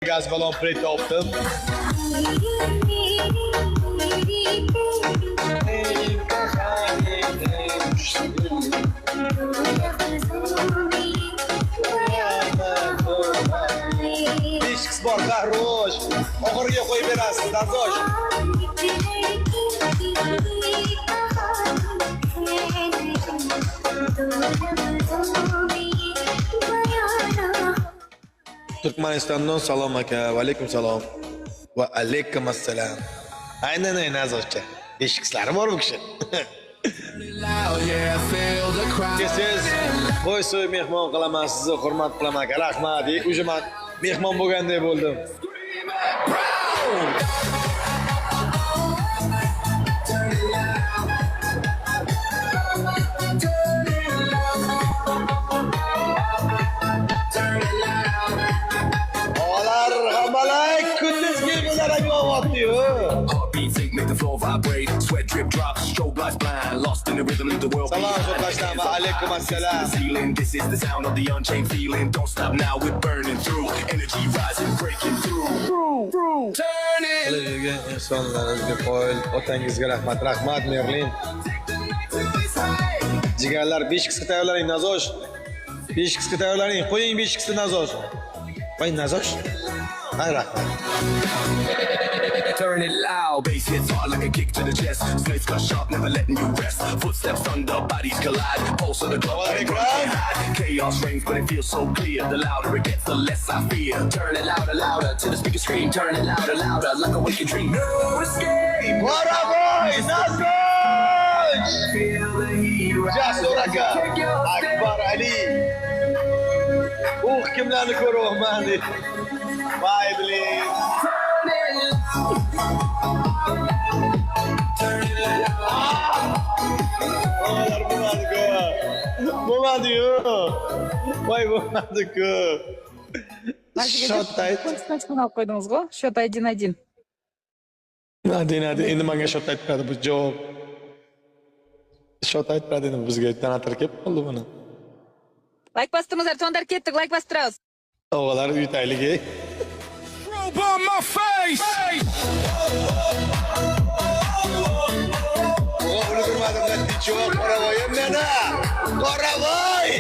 Gaz balon plate topdim. Disks bor, qahrosh. Oxiriga qo'yib berasiz, Dazosh. Turkmanistondan salom aka. Va alaykum salom. Va alaykum assalom. Aynan Nazoshcha. Disklari bor bu kishi. Siz qo'ysoy mehmon qilaman sizni, hurmat qilaman aka. Rahmat. O'zi men mehmon bo'lgandek bo'ldim. Olar hamalak kunduzgi bizlarga o'tdi-yu. Make the floor vibrate, sweat drip drops, strobe lights blind, lost in the rhythm of the world. Salom sho'tashdan va alaykum assalom. Ceiling, this is the sound of the unchained feeling. Don't stop now, we're burning through. Energy rising, breaking through. Turn it. Qilgan insonlarimizga qo'yil, otangizga rahmat, rahmat Merlin. Jigarlar 5 qisqa tayyorlaring Nazosh. 5 qisqa tayyorlaring, qo'ying 5 qisqa Nazosh. Voy Nazosh. Hay rahmat. Turn it loud, bass hits hard like a kick to the chest. Slates cut sharp, never letting you rest. Footsteps thunder, bodies collide. Pulse of the club, can't hide. Chaos reigns, but it feels so clear. The louder it gets, the less I fear. Turn it louder, louder, till the speakers scream. Turn it louder, louder, like a waking dream. No escape. What a voice, Nazosh! Feel the heat rise. Jasur aka, Akbar Ali. Kimlarni ko'ryapman deb. Voy biling. Olar bo'lmadi-ku. Bo'lmadi-yu. Voy bo'lmadi-ku. Shot ayt. Sanab qo'ydingiz-ku. Shot 1-1. Nadi, endi menga shot aytmadi bu javob. Shot aytmadi endi bizga tanatir kelib qoldi buni. Like bastığımızlar tondar kettik, like bastırıyoruz. O'g'illar uytaylik. On my face. O'g'il ko'rmadim, natijo, qoravoyim meni. Qoravoy!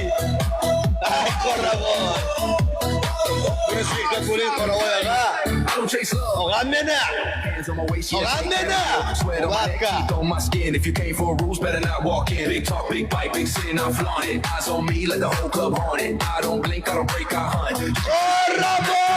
Ay, qoravoy. Buni suyakda bo'ling qoravoy og'a. Og'am meni. Og'am meni. Vodka. On my skin, if you came for rules, better not walk in. Big talk, big bite, big sin, I'm flaunting. Eyes on me, like the whole club haunted. I don't blink, I don't break, I hunt. Qoravoy!